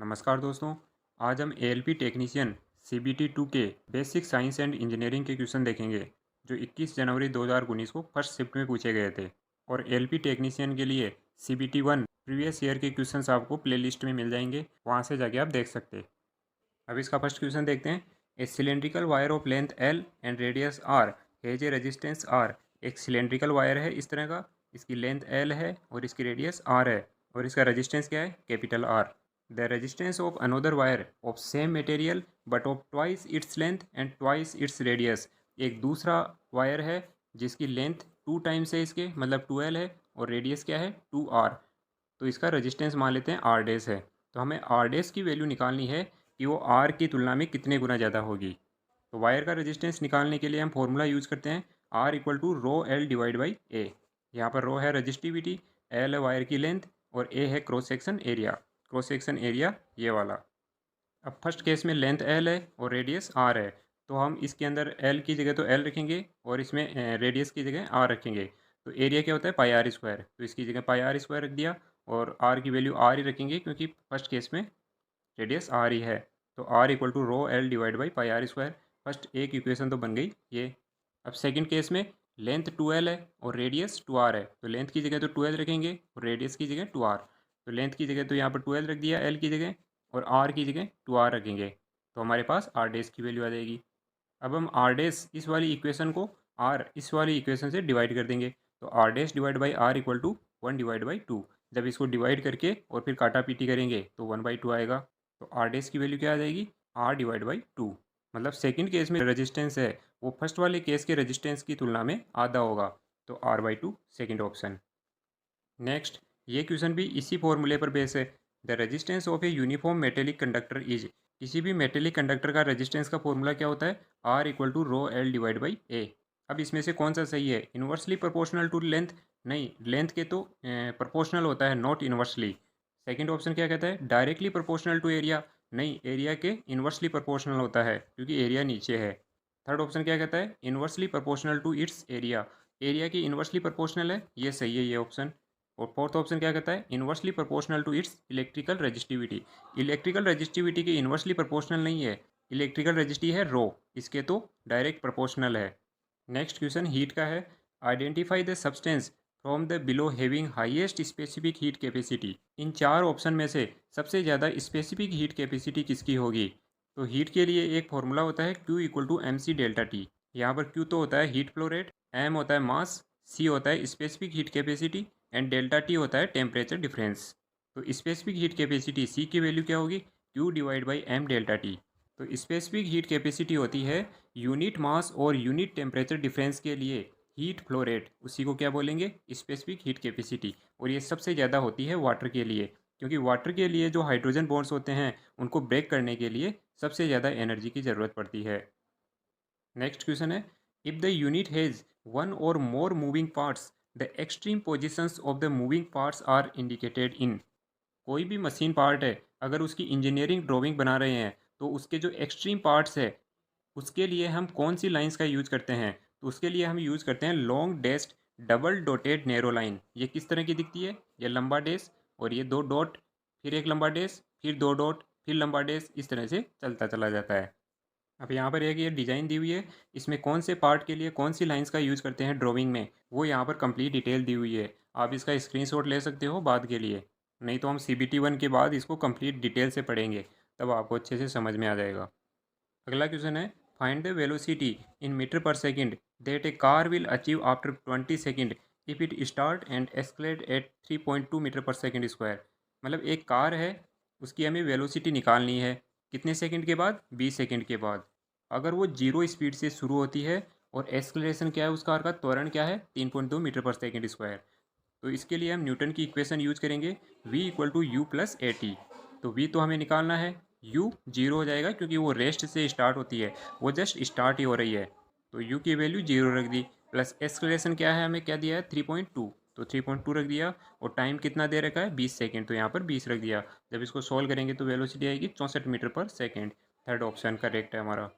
नमस्कार दोस्तों। आज हम एएलपी टेक्नीशियन सीबीटी 2 के बेसिक साइंस एंड इंजीनियरिंग के क्वेश्चन देखेंगे जो 21 जनवरी 2019 को फर्स्ट शिफ्ट में पूछे गए थे। और एएलपी टेक्नीशियन के लिए सीबीटी 1 प्रीवियस ईयर के क्वेश्चंस आपको प्लेलिस्ट में मिल जाएंगे, वहाँ से जाके आप देख सकते हैं। अब इसका फर्स्ट क्वेश्चन देखते हैं। A cylindrical wire of length L and radius R has a resistance R. एक सिलेंड्रिकल वायर है इस तरह का, इसकी लेंथ एल है और इसकी रेडियस आर है और इसका रेजिस्टेंस क्या है, capital R. The resistance of another wire of same material but of twice its length and twice its radius. एक दूसरा वायर है जिसकी लेंथ 2 टाइम्स है इसके, मतलब 2L है, और रेडियस क्या है 2R। तो इसका रेजिस्टेंस मान लेते हैं आर डेस है। तो हमें आर डेस की वैल्यू निकालनी है कि वो आर की तुलना में कितने गुना ज़्यादा होगी। तो वायर का रेजिस्टेंस निकालने के लिए हम फॉर्मूला यूज़ करते हैं R equal to rho L divide by A. यहाँ पर रो है रजिस्टिविटी, एल है वायर की लेंथ और ए है cross section area. Cross section area ये वाला। अब फर्स्ट केस में लेंथ एल है और रेडियस आर है, तो हम इसके अंदर एल की जगह तो एल रखेंगे और इसमें रेडियस की जगह आर रखेंगे। तो एरिया क्या होता है पाई आर स्क्वायर, तो इसकी जगह पाई आर स्क्वायर रख दिया और आर की वैल्यू आर ही रखेंगे क्योंकि फर्स्ट केस में रेडियस आर ही है। तो R equal to rho L divide by pi R square. First एक इक्वेशन तो बन गई ये। अब सेकंड केस में लेंथ 2L है और रेडियस 2R है, तो लेंथ की जगह तो 2L रखेंगे और रेडियस की जगह 2R। तो लेंथ की जगह तो यहाँ पर 2L रख दिया L की जगह और R की जगह 2R रखेंगे, तो हमारे पास R डेस की वैल्यू आ जाएगी। अब हम R डेस इस वाली इक्वेशन को R इस वाली इक्वेशन से डिवाइड कर देंगे। तो R dash divide by R equal to 1 divide by 2। जब इसको डिवाइड करके और फिर काटा पीटी करेंगे तो 1/2 आएगा। तो R डेस की वैल्यू क्या आ जाएगी, R डिवाइड बाई 2। मतलब सेकंड केस में रेजिस्टेंस है वो फर्स्ट वाले केस के रेजिस्टेंस की तुलना में आधा होगा, तो R/2 सेकंड ऑप्शन। नेक्स्ट, ये क्वेश्चन भी इसी फॉर्मूले पर बेस है। The resistance of a uniform metallic conductor is. किसी भी मेटेलिक कंडक्टर का रेजिस्टेंस का फॉर्मूला क्या होता है, R equal to rho L divide by A. अब इसमें से कौन सा सही है, इन्वर्सली प्रोपोर्शनल टू लेंथ? नहीं, लेंथ के तो प्रोपोर्शनल होता है, नॉट इन्वर्सली। सेकंड ऑप्शन क्या कहता है, डायरेक्टली प्रोपोर्शनल टू एरिया? नहीं, एरिया के इन्वर्सली प्रोपोर्शनल होता है क्योंकि एरिया नीचे है। थर्ड ऑप्शन क्या कहता है, inversely proportional to its area? Area की इन्वर्सली प्रोपोर्शनल है, ये सही है ये ऑप्शन। और फोर्थ ऑप्शन क्या कहता है, inversely proportional to its electrical resistivity? Electrical resistivity की इन्वर्सली प्रोपोर्शनल नहीं है, इलेक्ट्रिकल रजिस्टी है रो, इसके तो डायरेक्ट प्रोपोर्शनल है। नेक्स्ट क्वेश्चन हीट का है। Identify the substance from the below having highest specific heat capacity. इन चार ऑप्शन में से सबसे ज़्यादा स्पेसिफिक हीट कैपेसिटी किसकी होगी? तो हीट के लिए एक फॉर्मूला होता है Q equal to M C delta T. यहाँ पर Q तो होता है हीट फ्लो रेट, M होता है मास, C होता है specific heat capacity and delta T होता है टेम्परेचर डिफरेंस। तो स्पेसिफिक हीट कैपेसिटी C की वैल्यू क्या होगी, Q divide by M delta T. तो स्पेसिफिक हीट कैपेसिटी होती है यूनिट मास और यूनिट टेम्परेचर डिफरेंस के लिए हीट फ्लो रेट, उसी को क्या बोलेंगे, स्पेसिफिक हीट कैपेसिटी। और ये सबसे ज़्यादा होती है वाटर के लिए, क्योंकि वाटर के लिए जो हाइड्रोजन बॉन्ड्स होते हैं उनको ब्रेक करने के लिए सबसे ज़्यादा एनर्जी की ज़रूरत पड़ती है। नेक्स्ट क्वेश्चन है, if the unit has one or more moving parts the extreme positions of the moving parts are indicated in. कोई भी मशीन पार्ट है, अगर उसकी इंजीनियरिंग ड्राइंग बना रहे हैं तो उसके जो एक्सट्रीम पार्ट्स है उसके लिए हम कौन सी लाइंस का यूज़ करते हैं? तो उसके लिए हम यूज़ करते हैं long dashed double dotted narrow line. ये किस तरह की दिखती है, ये लंबा डेस और ये 2 डॉट, फिर एक लंबा डेस, फिर 2 डॉट, फिर लंबा डेस, इस तरह से चलता चला जाता है। अब यहाँ पर एक ये डिज़ाइन दी हुई है, इसमें कौन से पार्ट के लिए कौन सी लाइंस का यूज़ करते हैं ड्राइंग में, वो यहाँ पर कंप्लीट डिटेल दी हुई है। आप इसका स्क्रीनशॉट ले सकते हो बाद के लिए, नहीं तो हम CBT 1 के बाद इसको कंप्लीट डिटेल से पढ़ेंगे, तब आपको अच्छे से समझ में आ जाएगा। अगला क्वेश्चन है, find the velocity in meter per second that a car will achieve after 20 second if it start and accelerate at 3.2 meter per second square. मतलब एक कार है, उसकी हमें वेलोसिटी निकालनी है कितने सेकंड के बाद, 20 सेकंड के बाद। अगर वो जीरो स्पीड से शुरू होती है और एक्सलेशन क्या है उस कार का, त्वरण क्या है, 3.2 मीटर पर सेकंड स्क्वायर। तो इसके लिए हम न्यूटन की इक्वेशन यूज करेंगे v equal to u plus a t. तो v तो हमें निकालना है, u जीरो हो जाएगा क्योंकि वो रेस्ट से स्टार्ट होती है, वो जस्ट स्टार्ट ही हो रही है, तो u की वैल्यू जीरो रख दी। प्लस एक्सलेशन क्या है, हमें क्या दिया है 3.2, तो 3.2 रख दिया। और टाइम कितना दे रखा है 20 सेकेंड, तो यहाँ पर 20 रख दिया। जब इसको सॉल्व करेंगे तो वेलोसिटी आएगी 64 मीटर पर सेकेंड। थर्ड ऑप्शन करेक्ट है हमारा।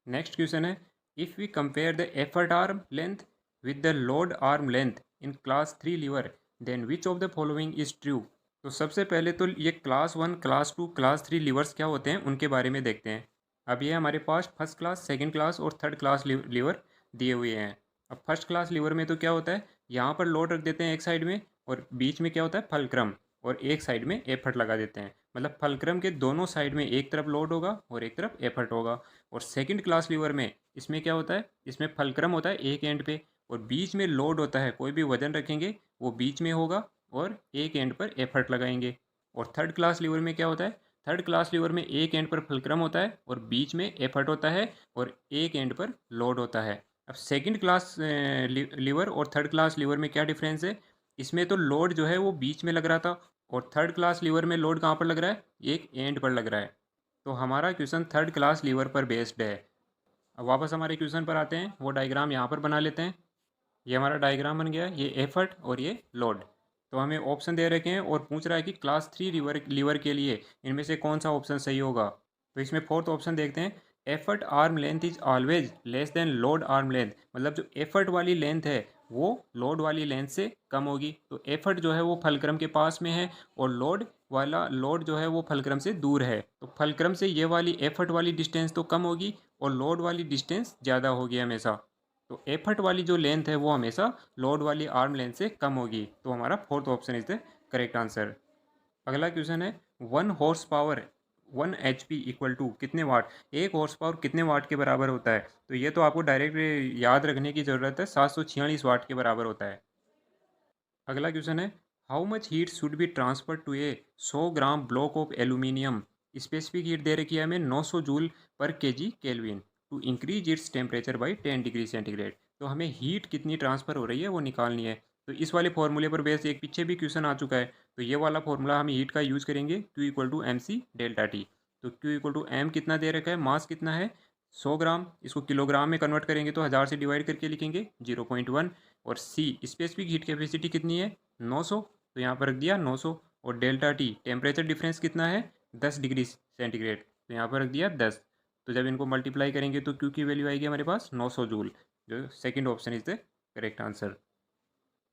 नेक्स्ट क्वेश्चन है, if we compare the effort arm length with the load arm length in class 3 lever then which of the following is true. तो सबसे पहले तो ये क्लास 1, क्लास 2, क्लास 3 लीवर्स क्या होते हैं उनके बारे में देखते हैं। अब ये हमारे पास फर्स्ट क्लास, सेकंड क्लास और थर्ड क्लास लीवर दिए हुए हैं। अब फर्स्ट क्लास लीवर में तो क्या होता है, यहाँ पर लोड रख देते हैं एक साइड में, और बीच में क्या होता है फलक्रम, और एक साइड में एफर्ट लगा देते हैं। मतलब फलक्रम के दोनों साइड में एक तरफ लोड होगा और एक तरफ एफर्ट होगा। और सेकंड क्लास लीवर में इसमें क्या होता है, इसमें फलक्रम होता है एक एंड पे, और बीच में लोड होता है, कोई भी वजन रखेंगे वो बीच में होगा और एक एंड पर एफर्ट लगाएंगे। और थर्ड क्लास लीवर में क्या होता है, थर्ड क्लास लीवर में एक एंड पर फुलक्रम होता है और बीच में एफर्ट होता है और एक एंड पर लोड होता है। अब सेकंड क्लास लीवर और थर्ड क्लास लीवर में क्या डिफरेंस है, इसमें तो लोड जो है वो बीच में लग रहा था, और थर्ड क्लास लीवर में लोड कहाँ पर लग रहा है, एक एंड पर लग रहा है। तो हमारा क्वेश्चन थर्ड क्लास लीवर पर बेस्ड है। अब वापस हमारे क्वेश्चन पर आते हैं, वो डायग्राम यहाँ पर बना लेते हैं। ये हमारा डायग्राम बन गया, ये एफर्ट और ये लोड। तो हमें ऑप्शन दे रखे हैं और पूछ रहा है कि क्लास 3 लीवर लीवर के लिए इनमें से कौन सा ऑप्शन सही होगा। तो इसमें फोर्थ ऑप्शन देखते हैं, effort arm length is always less than load arm length. मतलब जो एफर्ट वाली लेंथ है वो लोड वाली लेंथ से कम होगी। तो एफर्ट जो है वो फलक्रम के पास में है, और लोड जो है वो फलक्रम से दूर है। तो फलक्रम से ये वाली एफर्ट वाली डिस्टेंस तो कम होगी, और लोड वाली डिस्टेंस ज़्यादा होगी हमेशा। तो एफर्ट वाली जो लेंथ है वो हमेशा लोड वाली आर्म लेंथ से कम होगी। तो हमारा fourth option is the correct answer. अगला क्वेश्चन है, 1 horse power 1 HP equal to कितने वाट, 1 हॉर्स पावर कितने वाट के बराबर होता है। तो ये तो आपको डायरेक्ट याद रखने की ज़रूरत है, 746 वाट के बराबर होता है। अगला क्वेश्चन है, how much heat should be transfer to a 100 gram block of aluminium. Specific heat दे रखी है हमें 900 joule per kg kelvin to increase its temperature by 10 degree centigrade. तो हमें हीट कितनी ट्रांसफ़र हो रही है वो निकालनी है। तो इस वाले फॉर्मूले पर बेस एक पीछे भी क्वेश्चन आ चुका है। तो ये वाला फॉर्मूला हम हीट का यूज़ करेंगे, Q equal to M C delta T. तो Q इक्वल टू एम कितना दे रखा है, मास कितना है 100 ग्राम, इसको किलोग्राम में कन्वर्ट करेंगे तो 1000 से डिवाइड करके लिखेंगे 0.1। और सी स्पेसिफिक हीट कैपेसिटी कितनी है 900, तो यहाँ पर रख दिया 900। और डेल्टा टी टेम्परेचर डिफरेंस कितना है 10 डिग्री सेंटीग्रेड, तो यहाँ पर रख दिया 10। तो जब इनको मल्टीप्लाई करेंगे तो क्यू की वैल्यू आएगी हमारे पास 900 जूल, जो second option is the correct answer.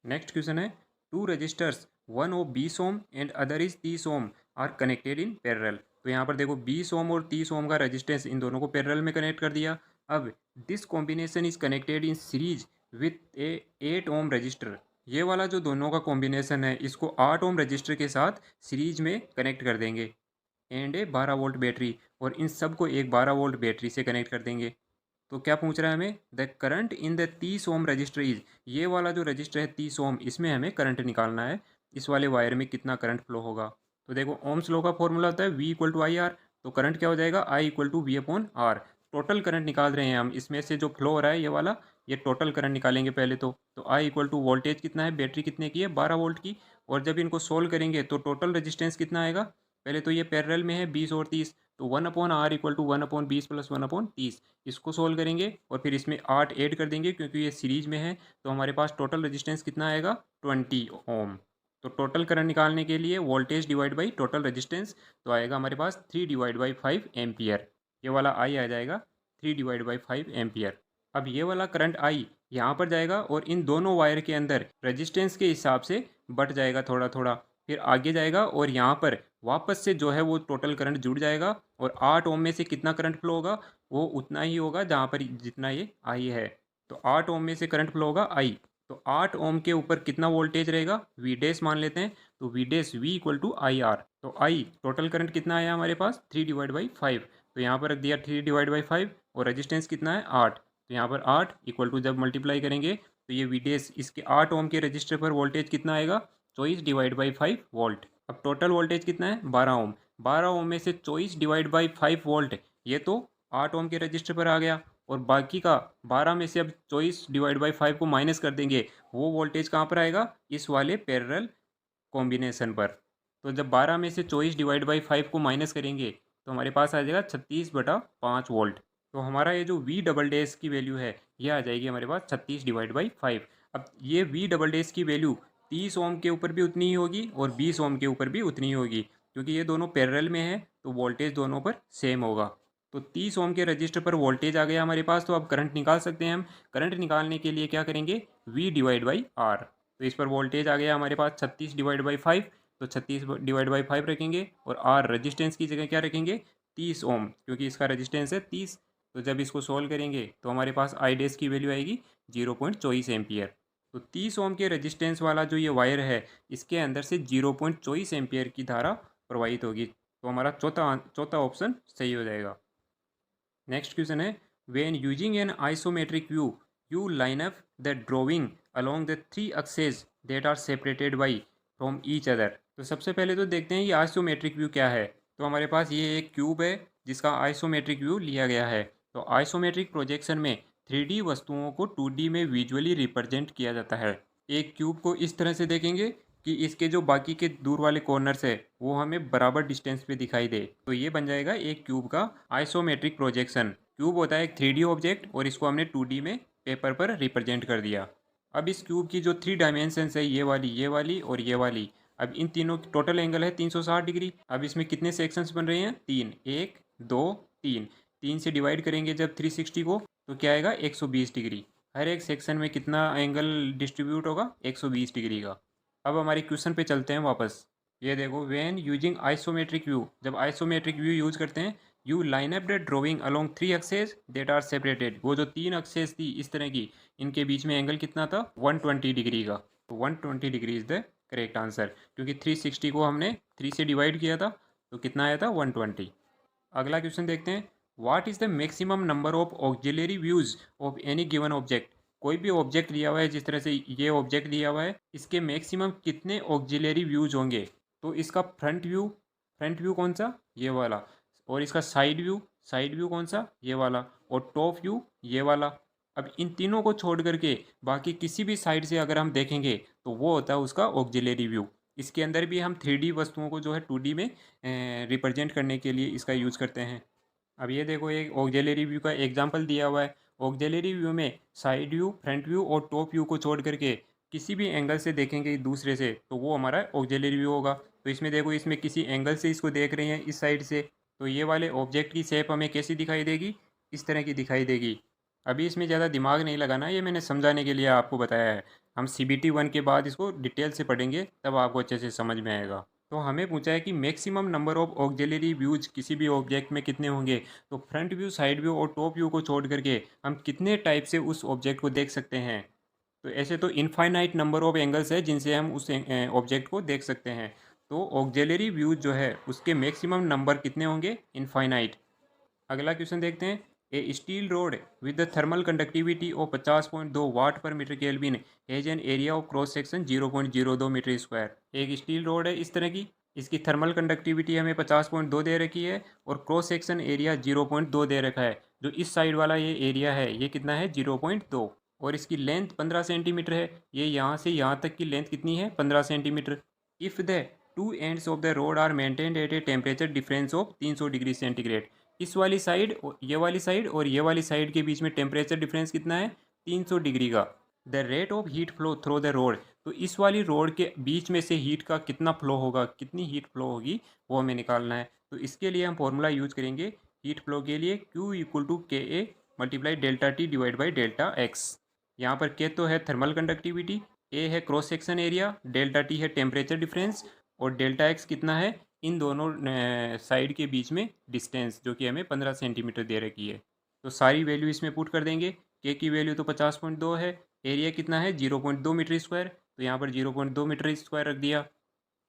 Next question है, two resistors, one of 20 ohm and other is 30 ohm are connected in parallel. तो यहाँ पर देखो 20 ओम और 30 ओम का रजिस्टेंस, इन दोनों को पैरेलल में कनेक्ट कर दिया। अब this combination is connected in series with a 8 ohm register. ये वाला जो दोनों का कॉम्बिनेशन है इसको 8 ओम रजिस्टर के साथ सीरीज में कनेक्ट कर देंगे, एंड ए 12 वोल्ट बैटरी, और इन सब को एक 12 वोल्ट बैटरी से कनेक्ट कर देंगे। तो क्या पूछ रहा है हमें, the current in the 30 ohm register is. ये वाला जो रजिस्टर है 30 ओम, इसमें हमें करंट निकालना है, इस वाले वायर में कितना करंट फ्लो होगा। तो देखो ओम्स लॉ का फॉर्मूला होता है V equal to I R. तो करंट क्या हो जाएगा, I equal to V upon R. Total current निकाल रहे हैं हम, इसमें से जो फ्लो हो रहा है ये वाला, ये टोटल करंट निकालेंगे पहले तो I इक्वल टू वोल्टेज कितना है, बैटरी कितने की है 12 वोल्ट की। और जब इनको सोल्व करेंगे तो टोटल रजिस्टेंस कितना आएगा, पहले तो ये पैरेलल में है 20 और 30, तो 1/R इक्वल टू 1/20 प्लस 1/30। इसको सोल्व करेंगे और फिर इसमें 8 ऐड कर देंगे क्योंकि ये सीरीज में है। तो हमारे पास टोटल रेजिस्टेंस कितना आएगा 20 ओम। तो टोटल करंट निकालने के लिए voltage divide by total resistance, तो आएगा हमारे पास 3 डिवाइड बाई 5 एम्पियर। ये वाला आई आ जाएगा 3 डिवाइड बाई 5 एम्पियर। अब ये वाला करंट आई यहाँ पर जाएगा और इन दोनों वायर के अंदर रेजिस्टेंस के हिसाब से बढ़ जाएगा थोड़ा थोड़ा, फिर आगे जाएगा और यहाँ पर वापस से जो है वो टोटल करंट जुड़ जाएगा। और 8 ओम में से कितना करंट फ्लो होगा, वो उतना ही होगा जहाँ पर जितना ये आई है। तो 8 ओम में से करंट फ्लो होगा आई। तो 8 ओम के ऊपर कितना वोल्टेज रहेगा, वी डैश मान लेते हैं। तो V dash V equal to I R. तो आई टोटल करंट कितना आया हमारे पास 3 डिवाइड बाई 5। तो यहाँ पर रख दिया 3 डिवाइड बाई 5, और रेजिस्टेंस कितना है 8। तो यहाँ पर 8 इक्वल टू जब मल्टीप्लाई करेंगे तो ये वी डैश इसके 8 ओम के रजिस्टर पर वोल्टेज कितना आएगा 24 डिवाइड बाई 5 वोल्ट। अब टोटल वोल्टेज कितना है 12 ओम। 12 ओम में से 24 डिवाइड बाई 5 वोल्ट, ये तो 8 ओम के रजिस्टर पर आ गया। और बाकी का 12 में से अब 24 डिवाइड बाई 5 को माइनस कर देंगे, वो वोल्टेज कहाँ पर आएगा, इस वाले पैरेलल कॉम्बिनेशन पर। तो जब 12 में से 24 डिवाइड बाई 5 को माइनस करेंगे तो हमारे पास आ जाएगा 36/5 वोल्ट। तो हमारा ये जो वी डबल डैश की वैल्यू है ये आ जाएगी हमारे पास 36 डिवाइड बाई 5। अब ये वी डबल डैश की वैल्यू 30 ओम के ऊपर भी उतनी ही होगी और 20 ओम के ऊपर भी उतनी ही होगी, क्योंकि ये दोनों पैरेलल में है तो वोल्टेज दोनों पर सेम होगा। तो 30 ओम के रजिस्टर पर वोल्टेज आ गया हमारे पास। तो अब करंट निकाल सकते हैं हम। करंट निकालने के लिए क्या करेंगे, V डिवाइड बाई आर। तो इस पर वोल्टेज आ गया हमारे पास 36 डिवाइड बाई 5। तो 36 डिवाइड बाई 5 रखेंगे, और आर रजिस्टेंस की जगह क्या रखेंगे 30 ओम, क्योंकि इसका रजिस्टेंस है 30। तो जब इसको सोल्व करेंगे तो हमारे पास आई डैश की वैल्यू आएगी 0.24 एम्पियर। तो 30 ओम के रजिस्टेंस वाला जो ये वायर है इसके अंदर से 0.24 एम्पियर की धारा प्रवाहित होगी। तो हमारा चौथा ऑप्शन सही हो जाएगा। नेक्स्ट क्वेश्चन है, when using an isometric view you line up the drawing along the three axes that are separated by from each other. तो सबसे पहले तो देखते हैं ये आइसोमेट्रिक व्यू क्या है। तो हमारे पास ये एक क्यूब है जिसका आइसोमेट्रिक व्यू लिया गया है। तो आइसोमेट्रिक प्रोजेक्शन में 3D वस्तुओं को 2D में विजुअली रिप्रेजेंट किया जाता है। एक क्यूब को इस तरह से देखेंगे कि इसके जो बाकी के दूर वाले कॉर्नर्स है वो हमें बराबर डिस्टेंस पे दिखाई दे, तो ये बन जाएगा एक क्यूब का आइसोमेट्रिक प्रोजेक्शन। क्यूब होता है एक 3D ऑब्जेक्ट और इसको हमने 2D में पेपर पर रिप्रेजेंट कर दिया। अब इस क्यूब की जो 3 डायमेंशंस है ये वाली और ये वाली, अब इन तीनों की टोटल एंगल है 360 डिग्री। अब इसमें कितने सेक्शंस बन रहे हैं 3, 1 2 3। 3 से डिवाइड करेंगे जब 360 को तो क्या आएगा 120 डिग्री। हर एक सेक्शन में कितना एंगल डिस्ट्रीब्यूट होगा 120 डिग्री का। अब हमारे क्वेश्चन पे चलते हैं वापस। ये देखो, व्हेन यूजिंग आइसोमेट्रिक व्यू, जब आइसोमेट्रिक व्यू यूज करते हैं you line up the drawing along 3 axes that are separated. वो जो 3 एक्सेस थी इस तरह की, इनके बीच में एंगल कितना था 120 डिग्री का। तो 120 degree is the correct answer, क्योंकि 360 को हमने 3 से डिवाइड किया था तो कितना आया था 120। अगला क्वेश्चन देखते हैं, what is the maximum number of auxiliary views of any given object. कोई भी ऑब्जेक्ट लिया हुआ है, जिस तरह से ये ऑब्जेक्ट लिया हुआ है, इसके मैक्सिमम कितने ऑक्सिलरी व्यूज होंगे। तो इसका फ्रंट व्यू कौन सा ये वाला, और इसका साइड व्यू कौन सा ये वाला, और टॉप व्यू ये वाला। अब इन तीनों को छोड़ करके बाकी किसी भी साइड से अगर हम देखेंगे तो वो होता है उसका ऑक्सिलरी व्यू। इसके अंदर भी हम 3D वस्तुओं को जो है 2D में रिप्रेजेंट करने के लिए इसका यूज़ करते हैं। अब ये देखो, एक ऑक्सिलरी व्यू का एग्जांपल दिया हुआ है। ऑक्सिलरी व्यू में साइड व्यू, फ्रंट व्यू और टॉप व्यू को छोड़ करके किसी भी एंगल से देखेंगे दूसरे से तो वो हमारा ऑक्सिलरी व्यू होगा। तो इसमें देखो, इसमें किसी एंगल से इसको देख रहे हैं इस साइड से, तो ये वाले ऑब्जेक्ट की शेप हमें कैसी दिखाई देगी, इस तरह की दिखाई देगी। अभी इसमें ज़्यादा दिमाग नहीं लगाना, ये मैंने समझाने के लिए आपको बताया है। हम CBT 1 के बाद इसको डिटेल से पढ़ेंगे तब आपको अच्छे से समझ में आएगा। तो हमें पूछा है कि maximum number of auxiliary views किसी भी ऑब्जेक्ट में कितने होंगे। तो फ्रंट व्यू, साइड व्यू और टॉप व्यू को छोड़ करके हम कितने टाइप से उस ऑब्जेक्ट को देख सकते हैं। तो ऐसे तो इनफाइनाइट नंबर ऑफ एंगल्स है जिनसे हम उस ऑब्जेक्ट को देख सकते हैं। तो ऑक्सिलरी व्यूज जो है उसके मैक्सिमम नंबर कितने होंगे, इनफाइनाइट। अगला क्वेश्चन देखते हैं, a steel rod with the thermal conductivity of 50.2 watt per meter kelvin has an area of cross section 0.02 meter square. एक स्टील रोड है इस तरह की, इसकी थर्मल कंडक्टिविटी हमें 50.2 दे रखी है और क्रॉस सेक्शन एरिया 0.2 दे रखा है। जो इस साइड वाला ये एरिया है ये कितना है 0.2, और इसकी लेंथ 15 सेंटीमीटर है। ये यहाँ से यहाँ तक की लेंथ कितनी है 15 centimetre. If the two ends of the rod are maintained at a temperature difference of 300 degree centigrade. इस वाली साइड, ये वाली साइड और ये वाली साइड के बीच में टेम्परेचर डिफरेंस कितना है 300 डिग्री का। The rate of heat flow through the road, तो इस वाली रोड के बीच में से हीट का कितना फ्लो होगा, कितनी हीट फ्लो होगी वो हमें निकालना है। तो इसके लिए हम फॉर्मूला यूज करेंगे हीट फ्लो के लिए, Q equal to K A multiply delta T divide by delta X. यहाँ पर के तो है थर्मल कंडक्टिविटी, ए है cross section area, delta T है टेम्परेचर डिफरेंस, और डेल्टा एक्स कितना है इन दोनों साइड के बीच में डिस्टेंस, जो कि हमें 15 सेंटीमीटर दे रखी है। तो सारी वैल्यू इसमें पुट कर देंगे। के की वैल्यू तो 50.2 है, एरिया कितना है 0.2 मीटर स्क्वायर, तो यहाँ पर 0.2 मीटर स्क्वायर रख दिया।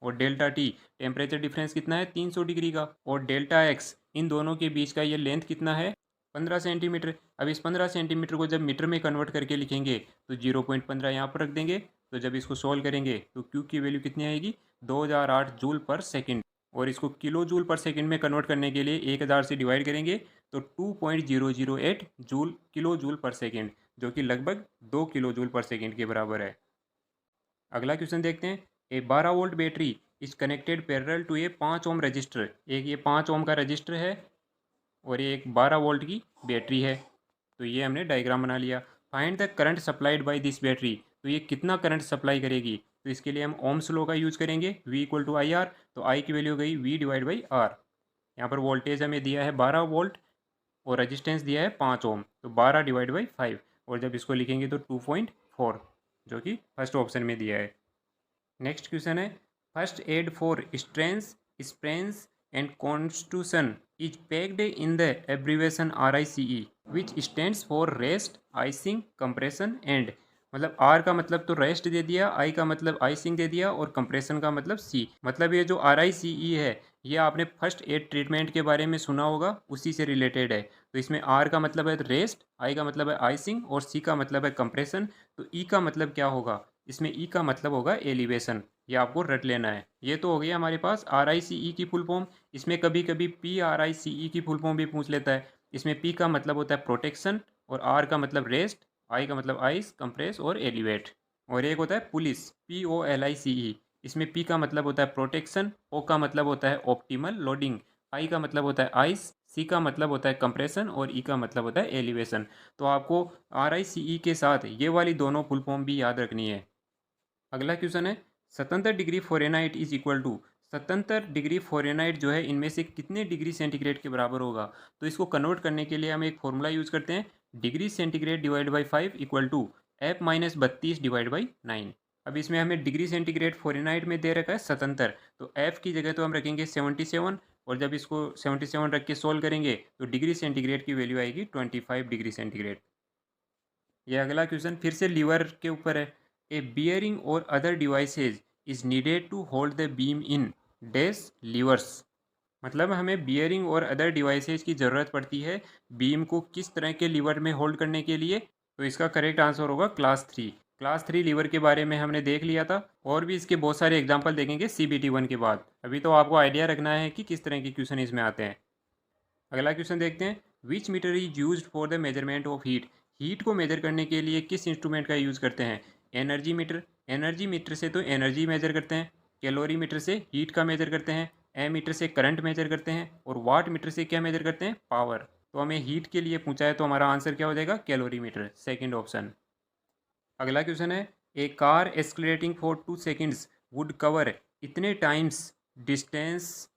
और डेल्टा टी टेम्परेचर डिफरेंस कितना है 300 डिग्री का, और डेल्टा एक्स इन दोनों के बीच का ये लेंथ कितना है 15 सेंटीमीटर। अब इस 15 सेंटीमीटर को जब मीटर में कन्वर्ट करके लिखेंगे तो 0.15 यहाँ पर रख देंगे। तो जब इसको सॉल्व करेंगे तो क्यू की वैल्यू कितनी आएगी 2008 जूल पर सेकंड, और इसको किलो जूल पर सेकंड में कन्वर्ट करने के लिए 1000 से डिवाइड करेंगे तो 2.008 जूल किलो जूल पर सेकंड, जो कि लगभग 2 किलो जूल पर सेकंड के बराबर है। अगला क्वेश्चन देखते हैं, a 12 volt battery is connected parallel to a 5 ohm register. एक ये 5 ओम का रजिस्टर है और ये एक 12 वोल्ट की बैटरी है। तो ये हमने डायग्राम बना लिया। Find the current supplied by this battery, तो ये कितना करंट सप्लाई करेगी। तो इसके लिए हम ओम्स लॉ का यूज करेंगे, V equal to I R. तो आई की वैल्यू गई V डिवाइड बाई आर। यहाँ पर वोल्टेज हमें दिया है 12 वोल्ट और रजिस्टेंस दिया है 5 ओम, तो 12 डिवाइड बाई 5, और जब इसको लिखेंगे तो 2.4, जो कि फर्स्ट ऑप्शन में दिया है। नेक्स्ट क्वेश्चन है, first aid for strains, sprains and constitution is packed in the abbreviation RICE which stands for rest, icing, compression and. मतलब आर का मतलब तो रेस्ट दे दिया, आई का मतलब आइसिंग दे दिया और कंप्रेशन का मतलब सी। मतलब ये जो RICE है ये आपने फर्स्ट एड ट्रीटमेंट के बारे में सुना होगा, उसी से रिलेटेड है। तो इसमें आर का मतलब है रेस्ट, आई का मतलब है आइसिंग और सी का मतलब है कंप्रेशन। तो ई का मतलब क्या होगा, इसमें ई का मतलब होगा एलिवेशन। ये आपको रट लेना है। ये तो हो गया हमारे पास RICE की फुल फॉर्म। इसमें कभी कभी PRICE की फुल फॉर्म भी पूछ लेता है। इसमें पी का मतलब होता है प्रोटेक्शन और आर का मतलब रेस्ट, आई का मतलब आइस, कंप्रेस और एलिवेट। और एक होता है पुलिस, POLICE। इसमें पी का मतलब होता है प्रोटेक्शन, ओ का मतलब होता है ऑप्टिमल लोडिंग, आई का मतलब होता है आइस, सी का मतलब होता है कंप्रेशन और ई का मतलब होता है एलिवेशन। तो आपको RICE के साथ ये वाली दोनों फुल फॉर्म भी याद रखनी है। अगला क्वेश्चन है 77 degree Fahrenheit is equal to 77 degree Fahrenheit जो है इनमें से कितने डिग्री सेंटीग्रेड के बराबर होगा। तो इसको कन्वर्ट करने के लिए हम एक फॉर्मूला यूज़ करते हैं, degree centigrade divide by 5 equal to F-32 divide by 9। अब इसमें हमें डिग्री सेंटीग्रेड फ़ारेनहाइट में दे रखा है 77, तो F की जगह तो हम रखेंगे 77 और जब इसको 77 रख के सोल्व करेंगे तो डिग्री सेंटीग्रेड की वैल्यू आएगी 25 डिग्री सेंटीग्रेड। ये अगला क्वेश्चन फिर से लीवर के ऊपर है। ए बियरिंग और other devices is needed to hold the beam in dash levers. मतलब हमें बियरिंग और अदर डिवाइसेज की ज़रूरत पड़ती है बीम को किस तरह के लीवर में होल्ड करने के लिए। तो इसका करेक्ट आंसर होगा क्लास 3। क्लास 3 लीवर के बारे में हमने देख लिया था और भी इसके बहुत सारे एग्जाम्पल देखेंगे CBT 1 के बाद। अभी तो आपको आइडिया रखना है कि किस तरह के क्वेश्चन इसमें आते हैं। अगला क्वेश्चन देखते हैं, which meter is use for the measurement of heat. Heat को मेजर करने के लिए किस इंस्ट्रूमेंट का यूज़ करते हैं। एनर्जी मीटर, एनर्जी मीटर से तो एनर्जी मेजर करते हैं। कैलोरी मीटर से हीट का मेजर करते हैं। एम मीटर से करंट मेजर करते हैं और वाट मीटर से क्या मेजर करते हैं, पावर। तो हमें हीट के लिए पूछा है तो हमारा आंसर क्या हो जाएगा, कैलोरी मीटर, सेकेंड ऑप्शन। अगला क्वेश्चन है, a car accelerating for 2 seconds would cover इतने times distance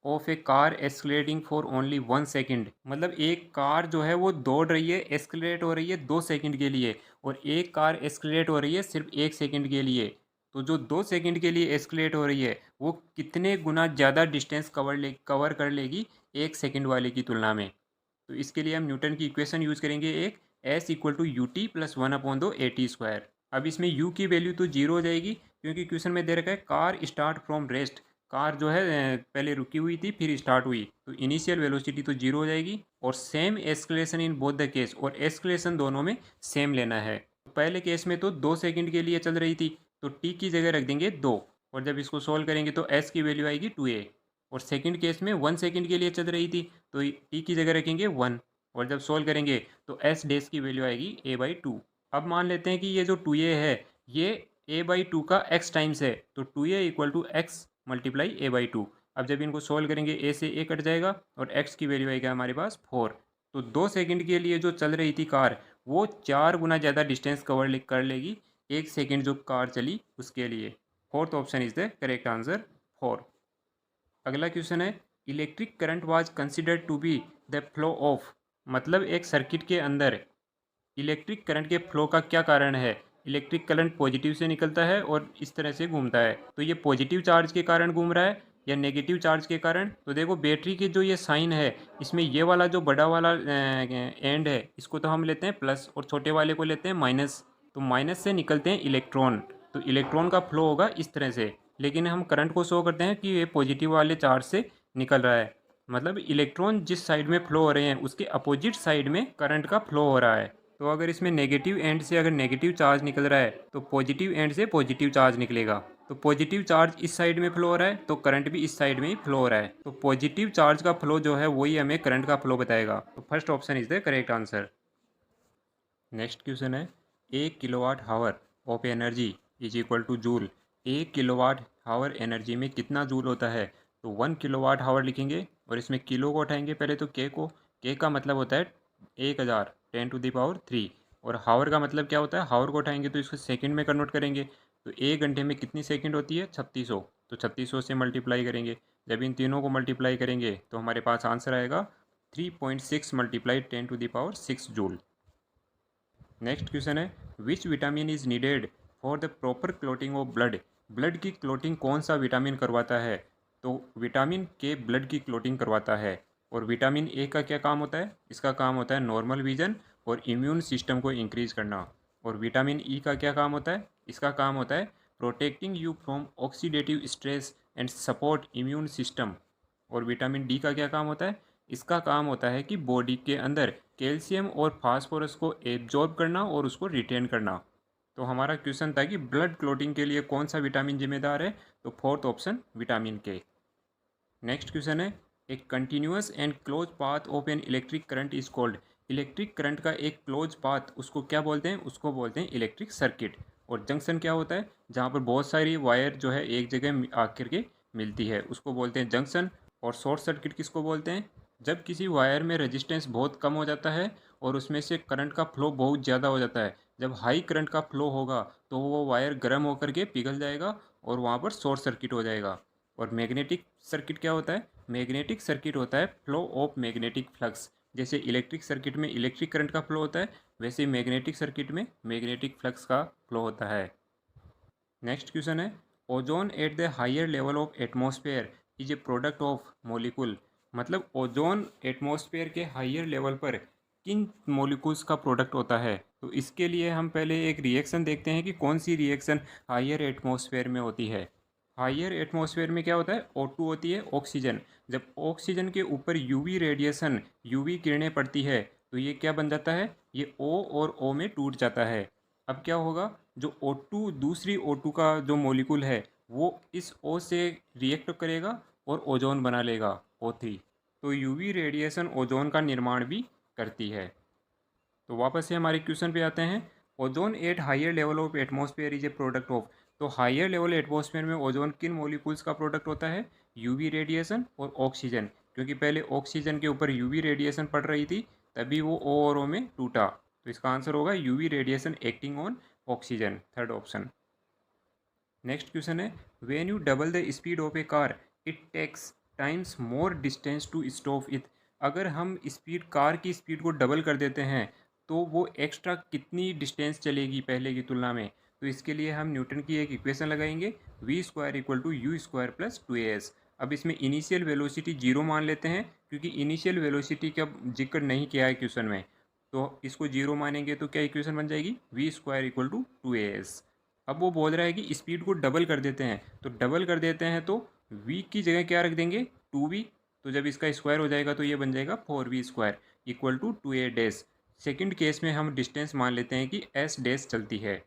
of a car accelerating for only 1 second. मतलब एक कार जो है वो दौड़ रही है, एस्केलेट हो रही है 2 सेकेंड के लिए और एक कार एस्केलेट हो रही है सिर्फ 1 सेकेंड के लिए। तो जो 2 सेकेंड के लिए एस्केलेट हो रही है वो कितने गुना ज़्यादा डिस्टेंस कवर कर लेगी 1 सेकेंड वाले की तुलना में। तो इसके लिए हम न्यूटन की इक्वेशन यूज़ करेंगे, एक S = UT+1/AT²। अब इसमें u की वैल्यू तो जीरो हो जाएगी क्योंकि क्वेश्चन में दे रखा है car start from rest. Car जो है पहले रुकी हुई थी फिर स्टार्ट हुई, तो इनिशियल वेलोसिटी तो जीरो हो जाएगी। और same escalation in both the case, और एस्केलेशन दोनों में सेम लेना है। तो पहले केस में तो 2 सेकेंड के लिए चल रही थी तो t की जगह रख देंगे 2 और जब इसको सोल्व करेंगे तो s की वैल्यू आएगी 2a। और सेकेंड केस में 1 सेकेंड के लिए चल रही थी तो t की जगह रखेंगे 1 और जब सोल्व करेंगे तो s डैश की वैल्यू आएगी a/2। अब मान लेते हैं कि ये जो 2a है ये a/2 का x टाइम्स है, तो 2a = x × a/2। अब जब इनको सोल्व करेंगे a से a कट जाएगा और x की वैल्यू आएगा हमारे पास 4। तो 2 सेकेंड के लिए जो चल रही थी कार वो 4 गुना ज़्यादा डिस्टेंस कवर कर लेगी 1 सेकेंड जो कार चली उसके लिए। Fourth option is the correct answer, 4। अगला क्वेश्चन है, electric current was considered to be the flow of. मतलब एक सर्किट के अंदर इलेक्ट्रिक करंट के फ्लो का क्या कारण है। इलेक्ट्रिक करंट पॉजिटिव से निकलता है और इस तरह से घूमता है, तो ये पॉजिटिव चार्ज के कारण घूम रहा है या नेगेटिव चार्ज के कारण। तो देखो बैटरी के जो ये साइन है इसमें ये वाला जो बड़ा वाला एंड है इसको तो हम लेते हैं प्लस और छोटे वाले को लेते हैं माइनस। तो माइनस से निकलते हैं इलेक्ट्रॉन, तो इलेक्ट्रॉन का फ्लो होगा इस तरह से। लेकिन हम करंट को शो करते हैं कि ये पॉजिटिव वाले चार्ज से निकल रहा है। मतलब इलेक्ट्रॉन जिस साइड में फ्लो हो रहे हैं उसके अपोजिट साइड में करंट का फ्लो हो रहा है। तो अगर इसमें नेगेटिव एंड से अगर नेगेटिव चार्ज निकल रहा है तो पॉजिटिव एंड से पॉजिटिव चार्ज निकलेगा। तो पॉजिटिव चार्ज इस साइड में फ्लो हो रहा है तो करंट भी इस साइड में ही फ्लो हो रहा है। तो पॉजिटिव चार्ज का फ्लो जो है वही हमें करंट का फ्लो बताएगा। तो first option is the correct answer. Next question है, 1 kWh of energy is equal two joule. 1 kWh energy में कितना जूल होता है। तो 1 kWh लिखेंगे और इसमें किलो को उठाएंगे पहले तो के का मतलब होता है 1000 10⁻³ और हावर का मतलब क्या होता है, हावर को उठाएंगे तो इसको सेकंड में कन्वर्ट करेंगे। तो 1 घंटे में कितनी सेकंड होती है, 3600। तो 3600 से मल्टीप्लाई करेंगे, जब इन तीनों को मल्टीप्लाई करेंगे तो हमारे पास आंसर आएगा 3.6 × 10⁻6 जूल। नेक्स्ट क्वेश्चन है, which vitamin is needed for the proper clotting of blood. Blood की क्लोटिंग कौन सा विटामिन करवाता है? तो विटामिन के ब्लड की क्लोटिंग करवाता है। और विटामिन ए का क्या काम होता है? इसका काम होता है नॉर्मल विजन और इम्यून सिस्टम को इंक्रीज करना। और विटामिन ई का क्या काम होता है? इसका काम होता है protecting you from oxidative stress and support immune system. और विटामिन डी का क्या काम होता है? इसका काम होता है कि बॉडी के अंदर कैल्शियम और फास्फोरस को एब्जॉर्ब करना और उसको रिटेन करना। तो हमारा क्वेश्चन था कि ब्लड क्लोटिंग के लिए कौन सा विटामिन जिम्मेदार है? तो फोर्थ ऑप्शन विटामिन के। नेक्स्ट क्वेश्चन है, एक continuous and close path of an electric current is called. Electric current का एक क्लोज पाथ उसको क्या बोलते हैं? उसको बोलते हैं इलेक्ट्रिक सर्किट। और जंक्शन क्या होता है? जहाँ पर बहुत सारी वायर जो है एक जगह आकर के मिलती है उसको बोलते हैं जंक्शन। और शॉर्ट सर्किट किसको बोलते हैं? जब किसी वायर में रेजिस्टेंस बहुत कम हो जाता है और उसमें से करंट का फ्लो बहुत ज़्यादा हो जाता है। जब हाई करंट का फ्लो होगा तो वो वायर गर्म होकर के पिघल जाएगा और वहाँ पर शॉर्ट सर्किट हो जाएगा। और मैग्नेटिक सर्किट क्या होता है? मैग्नेटिक सर्किट होता है फ्लो ऑफ मैग्नेटिक फ्लक्स। जैसे इलेक्ट्रिक सर्किट में इलेक्ट्रिक करंट का फ्लो होता है, वैसे मैग्नेटिक सर्किट में मैग्नेटिक फ्लक्स का फ्लो होता है। नेक्स्ट क्वेश्चन है, ozone at the higher level of atmosphere is a product of molecule. मतलब ओजोन एटमॉस्फेयर के हायर लेवल पर किन मॉलिक्यूल्स का प्रोडक्ट होता है? तो इसके लिए हम पहले एक रिएक्शन देखते हैं कि कौन सी रिएक्शन हायर एटमॉस्फेयर में होती है। हायर एटमॉस्फेयर में क्या होता है? O2 होती है, ऑक्सीजन। जब ऑक्सीजन के ऊपर यूवी रेडिएशन, यूवी किरणें पड़ती है तो ये क्या बन जाता है? ये O और O में टूट जाता है। अब क्या होगा? जो O2 दूसरी O2 का जो मॉलिक्यूल है वो इस O से रिएक्ट करेगा और ओजोन बना लेगा O3। तो यूवी रेडिएशन ओजोन का निर्माण भी करती है। तो वापस से हमारे क्वेश्चन पे आते हैं, ozone at higher level of atmosphere is a product of. तो हायर लेवल एटमॉस्फेयर में ओजोन किन मॉलिक्यूल्स का प्रोडक्ट होता है? यूवी रेडिएशन और ऑक्सीजन। क्योंकि पहले ऑक्सीजन के ऊपर यूवी रेडिएशन पड़ रही थी तभी वो O और O में टूटा। तो इसका आंसर होगा UV radiation acting on oxygen, third option. Next question है, when you double the speed of a car it takes times more distance to stop it. अगर हम स्पीड कार की स्पीड को डबल कर देते हैं तो वो एक्स्ट्रा कितनी डिस्टेंस चलेगी पहले की तुलना में? तो इसके लिए हम न्यूटन की एक इक्वेशन लगाएंगे, V square equal to U square plus 2as। अब इसमें इनिशियल वेलोसिटी जीरो मान लेते हैं क्योंकि इनिशियल वेलोसिटी का जिक्र नहीं किया है क्वेश्चन में। तो इसको जीरो मानेंगे तो क्या इक्वेशन बन जाएगी? V square equal to 2as। अब वो बोल रहा है कि स्पीड को डबल कर देते हैं, तो डबल कर देते हैं तो v की जगह क्या रख देंगे? 2v। तो जब इसका स्क्वायर हो जाएगा तो ये बन जाएगा 4v square equal to 2a dash. Second case में हम डिस्टेंस मान लेते हैं कि s डैश चलती है।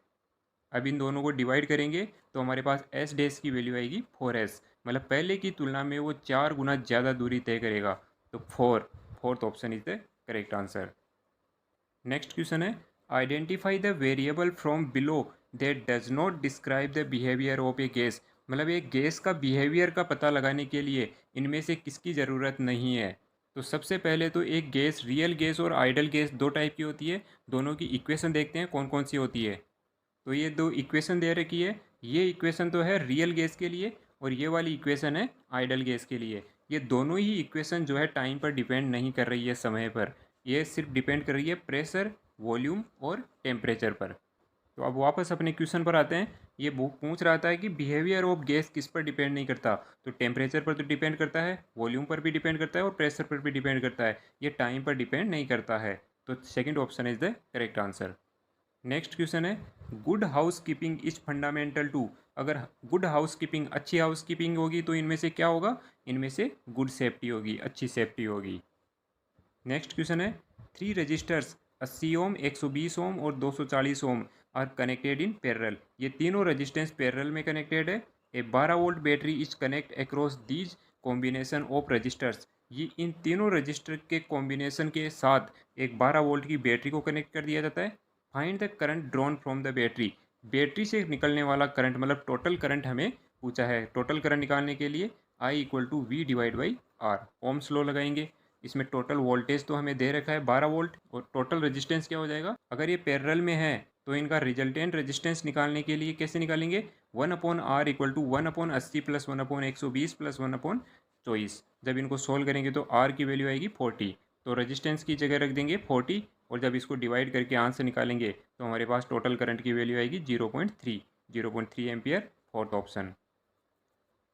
अब इन दोनों को डिवाइड करेंगे तो हमारे पास s डैश की वैल्यू आएगी 4s। मतलब पहले की तुलना में वो 4 गुना ज़्यादा दूरी तय करेगा। तो fourth option is the correct answer. Next question है, identify the variable from below that does not describe the behaviour of a gas. मतलब एक गैस का बिहेवियर का पता लगाने के लिए इनमें से किसकी ज़रूरत नहीं है? तो सबसे पहले तो एक गैस, रियल गैस और आइडल गैस दो टाइप की होती है। दोनों की इक्वेशन देखते हैं कौन कौन सी होती है। तो ये दो इक्वेशन दे रखी है। ये इक्वेशन तो है रियल गैस के लिए और ये वाली इक्वेशन है आइडल गैस के लिए। ये दोनों ही इक्वेशन जो है टाइम पर डिपेंड नहीं कर रही है, समय पर। ये सिर्फ डिपेंड कर रही है प्रेशर, वॉल्यूम और टेम्परेचर पर। तो अब वापस अपने क्वेश्चन पर आते हैं। ये बुक पूछ रहा था कि बिहेवियर ऑफ गैस किस पर डिपेंड नहीं करता? तो टेम्परेचर पर तो डिपेंड करता है, वॉल्यूम पर भी डिपेंड करता है और प्रेशर पर भी डिपेंड करता है। ये टाइम पर डिपेंड नहीं करता है। तो second option is the correct answer. Next question है, good housekeeping is fundamental to. अगर गुड हाउस कीपिंग, अच्छी हाउस कीपिंग होगी तो इनमें से क्या होगा? इनमें से गुड सेफ्टी होगी, अच्छी सेफ्टी होगी। नेक्स्ट क्वेश्चन है, थ्री रजिस्टर्स 80 ओम, 120 ओम और 240 ohm are connected in parallel. ये तीनों रजिस्टेंस पैरेलल में कनेक्टेड है। A 12 volt battery is connect across these combination of registers. ये इन तीनों रजिस्टर के कॉम्बिनेशन के साथ एक 12 वोल्ट की बैटरी को कनेक्ट कर दिया जाता है। Find the current drawn from the battery. Battery से निकलने वाला करंट, मतलब टोटल करंट हमें पूछा है। टोटल करंट निकालने के लिए I equal to V divide by R, ohm's law लगाएंगे। इसमें टोटल वोल्टेज तो हमें दे रखा है 12 वोल्ट और टोटल रेजिस्टेंस क्या हो जाएगा? अगर ये पैरेलल में है तो इनका रिजल्टेंट रेजिस्टेंस निकालने के लिए कैसे निकालेंगे? 1/r equal to 1/80 plus 1/120 plus 1/24। जब इनको सोल्व करेंगे तो r की वैल्यू आएगी 40। तो रेजिस्टेंस की जगह रख देंगे 40 और जब इसको डिवाइड करके आंसर निकालेंगे तो हमारे पास टोटल करंट की वैल्यू आएगी 0.3 ampere fourth option.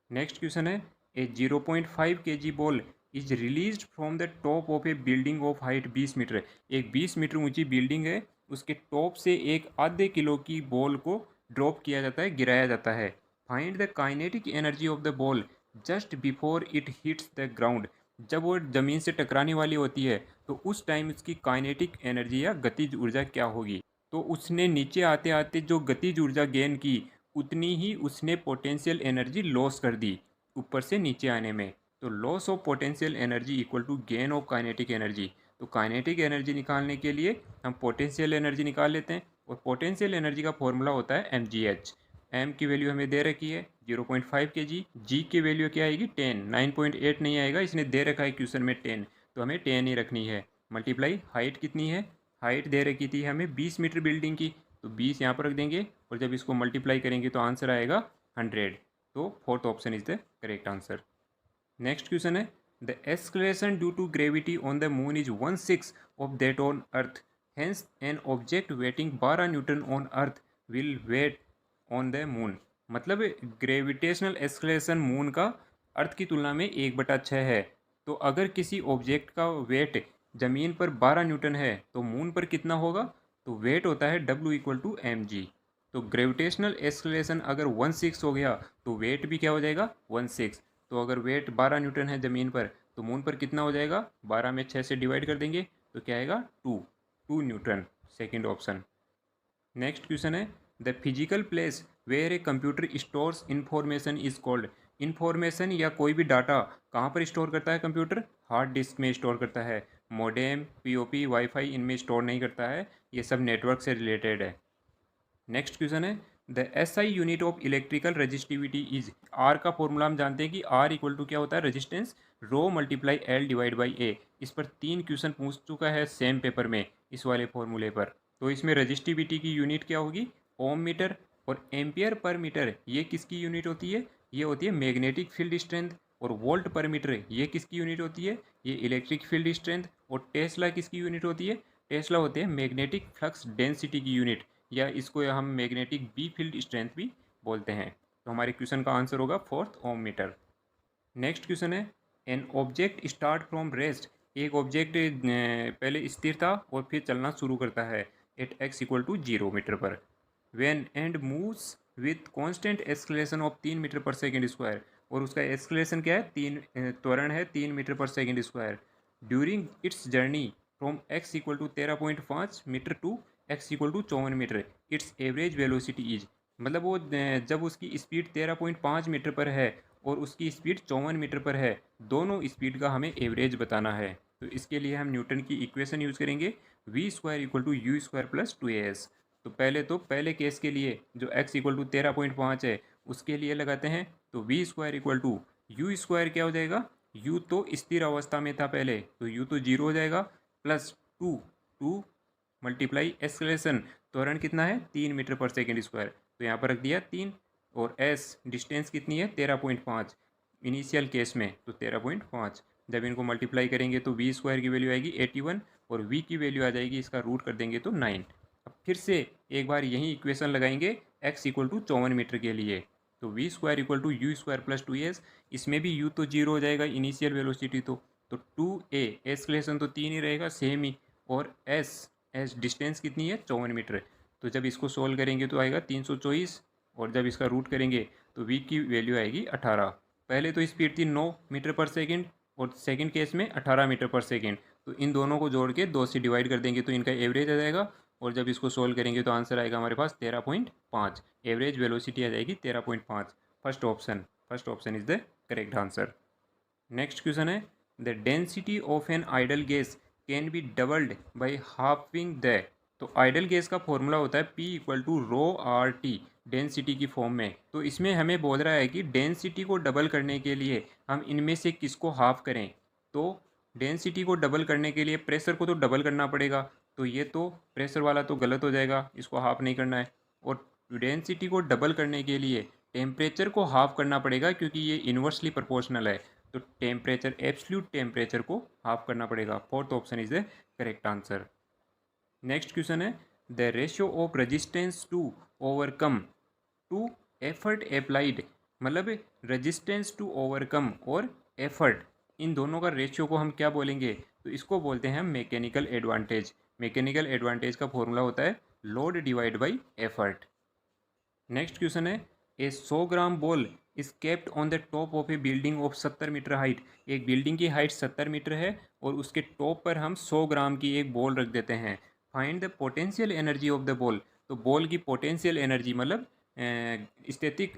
Next question है, a 0.5 kg ball is released from the top of a building of height 20 metre. एक 20 मीटर ऊंची बिल्डिंग है, उसके टॉप से एक आधे किलो की बॉल को ड्रॉप किया जाता है, गिराया जाता है। Find the kinetic energy of the ball just before it hits the ground. जब वो ज़मीन से टकराने वाली होती है तो उस टाइम उसकी काइनेटिक एनर्जी या गतिज ऊर्जा क्या होगी। तो उसने नीचे आते आते जो गतिज ऊर्जा गेन की, उतनी ही उसने पोटेंशियल एनर्जी लॉस कर दी ऊपर से नीचे आने में। तो loss of potential energy equal to gain of kinetic energy. तो काइनेटिक एनर्जी निकालने के लिए हम पोटेंशियल एनर्जी निकाल लेते हैं, और पोटेंशियल एनर्जी का फॉर्मूला होता है mgh। एम की वैल्यू हमें दे रखी है 0.5 kg, जी की वैल्यू क्या आएगी 10, 9.8 नहीं आएगा, इसने दे रखा है क्वेश्चन में 10, तो हमें 10 ही रखनी है। मल्टीप्लाई हाइट कितनी है, हाइट दे रखी थी हमें 20 मीटर बिल्डिंग की, तो 20 यहाँ पर रख देंगे, और जब इसको मल्टीप्लाई करेंगे तो आंसर आएगा 100। तो fourth option is the correct answer. Next question है, the acceleration due to gravity on the moon is 1/6 of that on earth, hence an object weighing 12 newton on earth will weigh on the moon. मतलब gravitational acceleration moon का earth की तुलना में 1/6 है। तो अगर किसी ऑब्जेक्ट का वेट ज़मीन पर 12 न्यूटन है तो मून पर कितना होगा, तो वेट होता है W इक्वल टू mg। तो ग्रेविटेशनल एक्सलेशन अगर 1/6 हो गया तो वेट भी क्या हो जाएगा 1/6। तो अगर वेट 12 न्यूटन है ज़मीन पर तो मून पर कितना हो जाएगा, 12 में 6 से डिवाइड कर देंगे तो क्या आएगा 2 newton, second option. Next question है, the physical place where a computer stores information is called. Information या कोई भी डाटा कहाँ पर स्टोर करता है कंप्यूटर, हार्ड डिस्क में स्टोर करता है। मोडेम, पीओपी, वाईफाई इनमें स्टोर नहीं करता है, ये सब नेटवर्क से रिलेटेड है। नेक्स्ट क्वेश्चन है, the SI unit of electrical resistivity is. R का फॉर्मूला हम जानते हैं कि आर इक्वल टू क्या होता है, resistance rho multiply L divide by A. इस पर 3 क्वेश्चन पूछ चुका है सेम पेपर में इस वाले फॉर्मूले पर। तो इसमें रजिस्टिविटी की यूनिट क्या होगी, ओम मीटर, और एम्पियर पर मीटर ये किसकी यूनिट होती है, ये होती है मैग्नेटिक फील्ड स्ट्रेंथ। और वोल्ट पर मीटर ये किसकी यूनिट होती है, ये इलेक्ट्रिक फील्ड स्ट्रेंथ। और टेस्ला किसकी यूनिट होती है, टेस्ला होते हैं मैग्नेटिक फ्लक्स डेंसिटी की यूनिट, या इसको हम मैग्नेटिक बी फील्ड स्ट्रेंथ भी बोलते हैं। तो हमारे क्वेश्चन का आंसर होगा fourth ohm meter. Next question है, an object start from rest. एक ऑब्जेक्ट पहले स्थिर था और फिर चलना शुरू करता है at x equal to 0 meter पर, when and moves with constant acceleration of 3 metre पर सेकेंड स्क्वायर। और उसका एक्सलेशन क्या है, त्वरण है 3 मीटर पर second square. During its journey from x equal to 13.5 metre to x equal to 54 metre, its average velocity is. मतलब वो जब उसकी स्पीड 13.5 मीटर पर है और उसकी स्पीड 54 मीटर पर है, दोनों स्पीड का हमें एवरेज बताना है। तो इसके लिए हम न्यूटन की इक्वेशन यूज़ करेंगे, V square equal to U square plus 2as। तो पहले केस के लिए जो x इक्वल टू 13.5 है उसके लिए लगाते हैं, तो V square equal to U square क्या हो जाएगा, u तो स्थिर अवस्था में था पहले, तो u तो 0 हो जाएगा, प्लस 2 मल्टीप्लाई एक्सलेशन, त्वरण कितना है 3 मीटर पर सेकेंड स्क्वायर, तो यहाँ पर रख दिया 3। और s डिस्टेंस कितनी है 13.5 इनिशियल केस में, तो 13.5। जब इनको मल्टीप्लाई करेंगे तो वी स्क्वायर की वैल्यू आएगी 81, और v की वैल्यू आ जाएगी, इसका रूट कर देंगे तो 9। अब फिर से एक बार यही इक्वेशन लगाएंगे x इक्वल टू 54 मीटर के लिए, तो V square equal to U square plus 2s। इसमें भी u तो 0 हो जाएगा इनिशियल वेलोसिटी, तो 2a एक्सलेशन तो 3 ही रहेगा सेम ही, और s डिस्टेंस कितनी है 54 मीटर। तो जब इसको सोल्व करेंगे तो आएगा 324, और जब इसका रूट करेंगे तो v की वैल्यू आएगी 18। पहले तो स्पीड थी 9 मीटर पर सेकेंड, और सेकेंड केस में 18 मीटर पर सेकेंड, तो इन दोनों को जोड़ के 2 से डिवाइड कर देंगे तो इनका एवरेज आ जाएगा, और जब इसको सोल्व करेंगे तो आंसर आएगा हमारे पास 13.5। एवरेज वेलोसिटी आ जाएगी 13.5। First option is the correct answer. Next question है, the density of an ideal gas can be doubled by halving the. तो आइडल गैस का फॉर्मूला होता है P equal to rho R T, density की form में। तो इसमें हमें बोल रहा है कि डेंसिटी को डबल करने के लिए हम इनमें से किसको हाफ करें। तो डेंसिटी को डबल करने के लिए प्रेशर को तो डबल करना पड़ेगा, तो ये तो प्रेशर वाला तो गलत हो जाएगा, इसको हाफ नहीं करना है। और डेंसिटी को डबल करने के लिए टेम्परेचर को हाफ करना पड़ेगा, क्योंकि ये इन्वर्सली प्रोपोर्शनल है, तो टेम्परेचर एब्सोल्यूट टेम्परेचर को हाफ करना पड़ेगा। Fourth option is the correct answer. Next question है, the ratio of resistance to overcome to effort applied मतलब रेजिस्टेंस टू ओवरकम और एफर्ट, इन दोनों का रेशियो को हम क्या बोलेंगे, तो इसको बोलते हैं हम मैकेनिकल एडवांटेज। मैकेनिकल एडवांटेज का फॉर्मूला होता है load divide by effort. Next question है, a 100 gram ball is kept on the top of a building of 70 meter height. एक बिल्डिंग की हाइट 70 मीटर है और उसके टॉप पर हम 100 ग्राम की एक बॉल रख देते हैं। Find the potential energy of the ball. तो बॉल की पोटेंशियल एनर्जी मतलब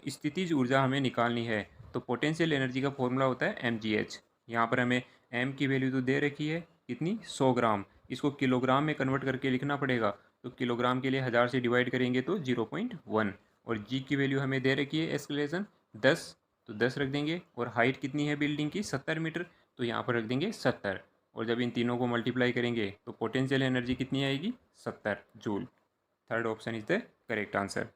स्थितिज ऊर्जा हमें निकालनी है। तो पोटेंशियल एनर्जी का फॉर्मूला होता है mgh। यहाँ पर हमें m की वैल्यू तो दे रखी है कितनी, 100 ग्राम। इसको किलोग्राम में कन्वर्ट करके लिखना पड़ेगा। तो किलोग्राम के लिए 1000 से डिवाइड करेंगे तो 0.1। और जी की वैल्यू हमें दे रखी है एक्सलेशन 10, तो 10 रख देंगे। और हाइट कितनी है बिल्डिंग की, 70 मीटर, तो यहाँ पर रख देंगे 70। और जब इन तीनों को मल्टीप्लाई करेंगे तो पोटेंशियल एनर्जी कितनी आएगी, 70 joule. Third option is the correct answer.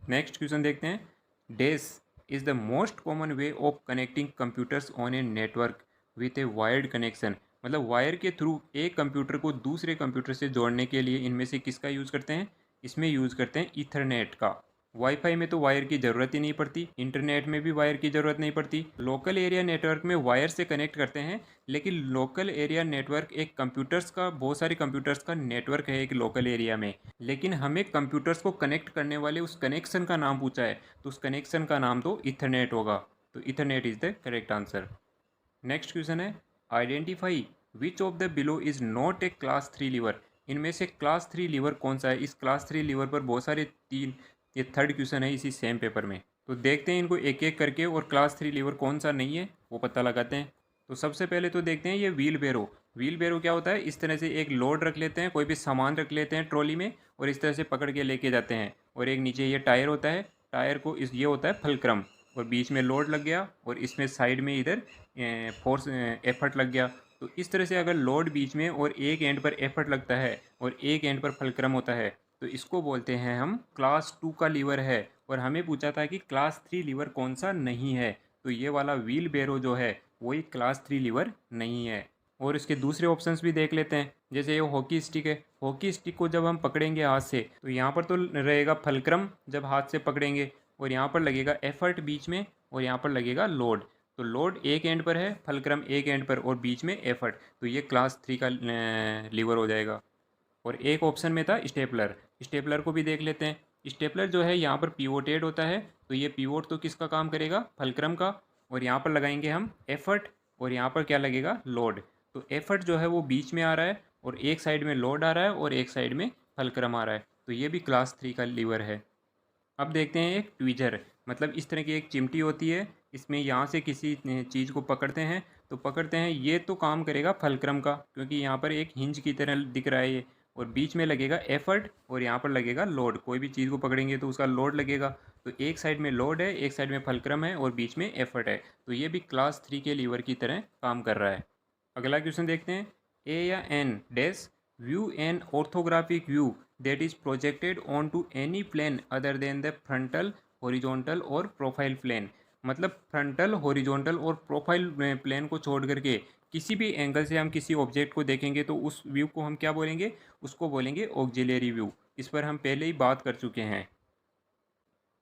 Next question देखते हैं, dash is the most common way of connecting computers on a network with a wired connection. मतलब वायर के थ्रू एक कंप्यूटर को दूसरे कंप्यूटर से जोड़ने के लिए इनमें से किसका यूज़ करते हैं, इसमें यूज़ करते हैं ईथरनेट का। वाईफाई में तो वायर की ज़रूरत ही नहीं पड़ती, इंटरनेट में भी वायर की ज़रूरत नहीं पड़ती। लोकल एरिया नेटवर्क में वायर से कनेक्ट करते हैं, लेकिन लोकल एरिया नेटवर्क एक कंप्यूटर्स का, बहुत सारे कंप्यूटर्स का नेटवर्क है एक लोकल एरिया में। लेकिन हमें कंप्यूटर्स को कनेक्ट करने वाले उस कनेक्शन का नाम पूछा है, तो उस कनेक्शन का नाम तो ईथरनेट होगा। तो Ethernet is the correct answer. Next question है, identify which of the below is not a class 3 lever. इनमें से क्लास 3 लीवर कौन सा है। इस क्लास 3 लीवर पर बहुत सारे तीन, ये थर्ड क्वेश्चन है इसी सेम पेपर में। तो देखते हैं इनको एक एक करके और क्लास 3 लीवर कौन सा नहीं है वो पता लगाते हैं। तो सबसे पहले तो देखते हैं ये व्हील बैरो। व्हील बैरो क्या होता है, इस तरह से एक लोड रख लेते हैं, कोई भी सामान रख लेते हैं ट्रॉली में और इस तरह से पकड़ के लेके जाते हैं। और एक नीचे ये टायर होता है, टायर को इस ये होता है फलक्रम, और बीच में लोड लग गया और इसमें साइड में इधर फोर्स एफर्ट लग गया। तो इस तरह से अगर लोड बीच में और एक एंड पर एफर्ट लगता है और एक एंड पर फलक्रम होता है तो इसको बोलते हैं हम क्लास 2 का लीवर है। और हमें पूछा था कि क्लास 3 लीवर कौन सा नहीं है, तो ये वाला व्हील बैरो जो है वही क्लास 3 लीवर नहीं है। और इसके दूसरे ऑप्शंस भी देख लेते हैं, जैसे ये हॉकी स्टिक है। हॉकी स्टिक को जब हम पकड़ेंगे हाथ से तो यहाँ पर तो रहेगा फलक्रम जब हाथ से पकड़ेंगे, और यहाँ पर लगेगा एफर्ट बीच में और यहाँ पर लगेगा लोड। तो लोड एक एंड पर है, फलक्रम एक एंड पर और बीच में एफर्ट, तो ये क्लास 3 का लीवर हो जाएगा। और एक ऑप्शन में था स्टेपलर, स्टेपलर को भी देख लेते हैं। स्टेपलर जो है यहाँ पर पिवोटेड होता है, तो ये पिवोट तो किसका काम करेगा, फलक्रम का। और यहाँ पर लगाएंगे हम एफर्ट और यहाँ पर क्या लगेगा, लोड। तो एफर्ट जो है वो बीच में आ रहा है और एक साइड में लोड आ रहा है और एक साइड में फलक्रम आ रहा है, तो ये भी क्लास 3 का लीवर है। अब देखते हैं एक ट्वीजर, मतलब इस तरह की एक चिमटी होती है, इसमें यहाँ से किसी चीज़ को पकड़ते हैं तो पकड़ते हैं, ये तो काम करेगा फलक्रम का क्योंकि यहाँ पर एक हिंज की तरह दिख रहा है ये। और बीच में लगेगा एफर्ट और यहाँ पर लगेगा लोड, कोई भी चीज़ को पकड़ेंगे तो उसका लोड लगेगा। तो एक साइड में लोड है, एक साइड में फलक्रम है और बीच में एफर्ट है, तो ये भी क्लास 3 के लीवर की तरह काम कर रहा है। अगला क्वेश्चन देखते हैं, ए या an dash view an orthographic view that is projected onto any plane other than the frontal, horizontal और प्रोफाइल प्लेन। मतलब फ्रंटल, हॉरिजॉन्टल और प्रोफाइल प्लेन को छोड़ करके किसी भी एंगल से हम किसी ऑब्जेक्ट को देखेंगे तो उस व्यू को हम क्या बोलेंगे, उसको बोलेंगे ऑक्सिलरी व्यू। इस पर हम पहले ही बात कर चुके हैं।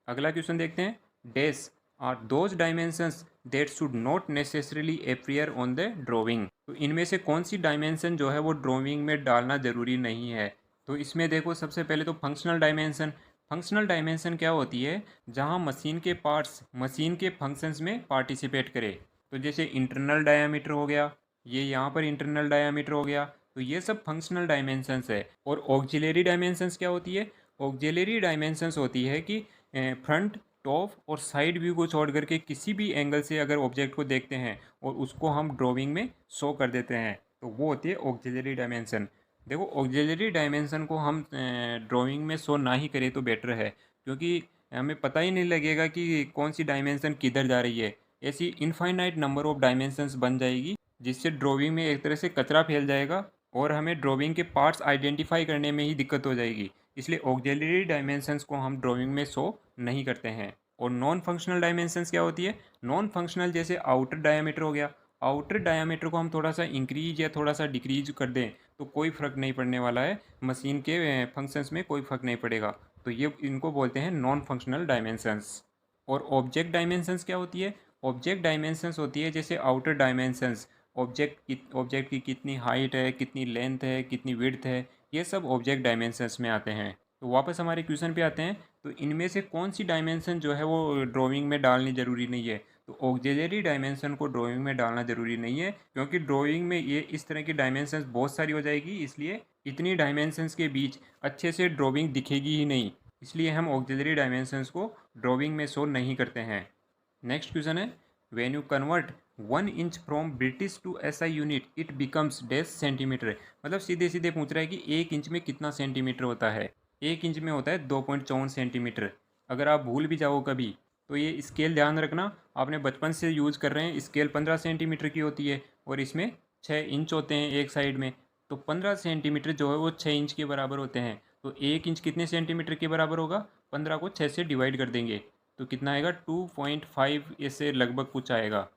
अगला क्वेश्चन देखते हैं, dash are those dimensions that should not necessarily appear on the drawing. तो इनमें से कौन सी डायमेंशन जो है वो ड्राइंग में डालना ज़रूरी नहीं है। तो इसमें देखो सबसे पहले तो फंक्शनल डायमेंशन। फंक्शनल डायमेंशन क्या होती है, जहां मशीन के पार्ट्स मशीन के फंक्शंस में पार्टिसिपेट करे। तो जैसे इंटरनल डायामीटर हो गया, ये यहाँ पर इंटरनल डायामीटर हो गया, तो ये सब फंक्शनल डायमेंशंस है। और ऑक्सिलरी डायमेंशंस क्या होती है, ऑक्सिलरी डायमेंशंस होती है कि फ्रंट, टॉप और साइड व्यू को छोड़ करके किसी भी एंगल से अगर ऑब्जेक्ट को देखते हैं और उसको हम ड्राइंग में शो कर देते हैं तो वो होती है ऑक्सिलरी डायमेंशन। देखो ऑक्सिलरी डायमेंशन को हम ड्राइंग में शो ना ही करें तो बेटर है, क्योंकि हमें पता ही नहीं लगेगा कि कौन सी डायमेंशन किधर जा रही है। ऐसी इनफाइनाइट नंबर ऑफ डायमेंशंस बन जाएगी जिससे ड्राइंग में एक तरह से कचरा फैल जाएगा और हमें ड्राइंग के पार्ट्स आइडेंटिफाई करने में ही दिक्कत हो जाएगी। इसलिए ऑक्सिलरी डायमेंशंस को हम ड्राइंग में शो नहीं करते हैं। और नॉन फंक्शनल डायमेंशंस क्या होती है, नॉन फंक्शनल जैसे आउटर डायमीटर हो गया। आउटर डायमीटर को हम थोड़ा सा इंक्रीज या थोड़ा सा डिक्रीज कर दें तो कोई फ़र्क नहीं पड़ने वाला है, मशीन के फंक्शंस में कोई फ़र्क नहीं पड़ेगा। तो ये इनको बोलते हैं नॉन फंक्शनल डायमेंशंस। और ऑब्जेक्ट डायमेंशंस क्या होती है? ऑब्जेक्ट डायमेंशंस होती है जैसे आउटर डायमेंशंस, ऑब्जेक्ट की कितनी हाइट है, कितनी लेंथ है, कितनी विड्थ है, ये सब ऑब्जेक्ट डायमेंशंस में आते हैं। तो वापस हमारे क्वेश्चन पे आते हैं। तो इनमें से कौन सी डायमेंशन जो है वो ड्राइंग में डालनी ज़रूरी नहीं है? तो ऑक्सिलरी डायमेंशन को ड्राइंग में डालना ज़रूरी नहीं है, क्योंकि ड्राइंग में ये इस तरह की डायमेंशंस बहुत सारी हो जाएगी, इसलिए इतनी डायमेंशंस के बीच अच्छे से ड्राइंग दिखेगी ही नहीं, इसलिए हम ऑक्सिलरी डायमेंशंस को ड्राइंग में शो नहीं करते हैं। नेक्स्ट क्वेश्चन है, when you convert 1 inch from British to SI unit it becomes dash centimetre. मतलब सीधे सीधे पूछ रहा है कि 1 इंच में कितना सेंटीमीटर होता है? 1 इंच में होता है 2.54 सेंटीमीटर। अगर आप भूल भी जाओ कभी तो ये स्केल ध्यान रखना, आपने बचपन से यूज़ कर रहे हैं। स्केल 15 सेंटीमीटर की होती है और इसमें 6 इंच होते हैं एक साइड में, तो 15 सेंटीमीटर जो है वो 6 इंच के बराबर होते हैं। तो 1 इंच कितने सेंटीमीटर के बराबर होगा? 15 को 6 से डिवाइड कर देंगे तो कितना आएगा? 2.5 ऐसे लगभग कुछ आएगा।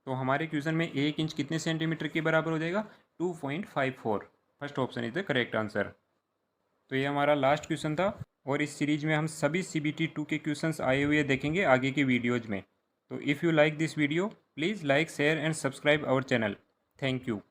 तो हमारे क्वेश्चन में 1 इंच कितने सेंटीमीटर के बराबर हो जाएगा? 2.54। First option is the correct answer. तो ये हमारा लास्ट क्वेश्चन था और इस सीरीज में हम सभी CBT 2 के क्वेश्चंस आए हुए देखेंगे आगे की वीडियोज़ में। तो if you like this video please like share and subscribe our channel. Thank you.